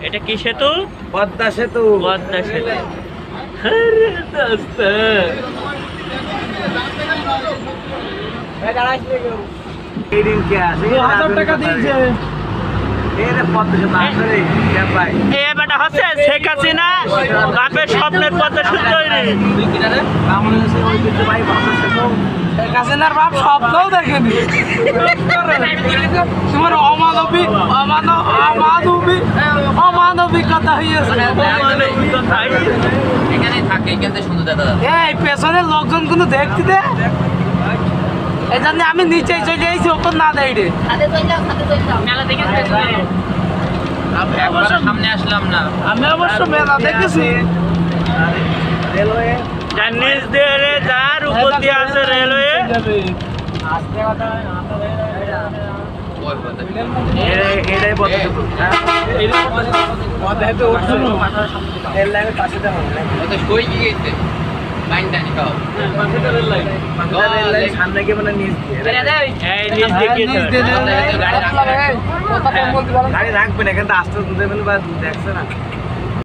এটা কি সেতু? পদ্মা সেতু। পদ্মা সেতু। আরে দোস্ত এই দিন কে আছে 2000 টাকা দিয়েছে এর পদ্মা সেতু আসলে ভাই এই বেটা হচ্ছে শেখ হাসিনা বাপের স্বপ্নের পদ্মা সেতু তৈরি। তুই কি রে বাংলাদেশের ঐতিহ্যবাহী পদ্মা সেতু শেখ হাসিনার বাপ স্বপ্নও দেখেনি তোমার অমানবিকতা হয়েছে এখানে থাকে এখানে সুন্দর দাদা এই পেছনের লোকজন কোনো দেখতে দে এই জন্য আমি নিচে চলে এসেছি ওপর না দেয় রে মেলা দেখে সামনে আসলাম না আমি অবশ্য মেলা দেখেছি রেলওয়ে যার নিচ দিয়ে যার উপর দিয়ে আছে রেলওয়ে। এটাই পদ্মা সেতু পদ্মা সেতু রেল লাইনের পাশে দেওয়া কই কি গেছে লাইন টানি খাও রেল লাইন সামনে গিয়ে মানে নিচ দিয়ে এই নিচ দিয়ে কি নিচ দিয়ে স্যার? গাড়ি রাখবে না কিন্তু আস্তে দেবেন বা দেখছে না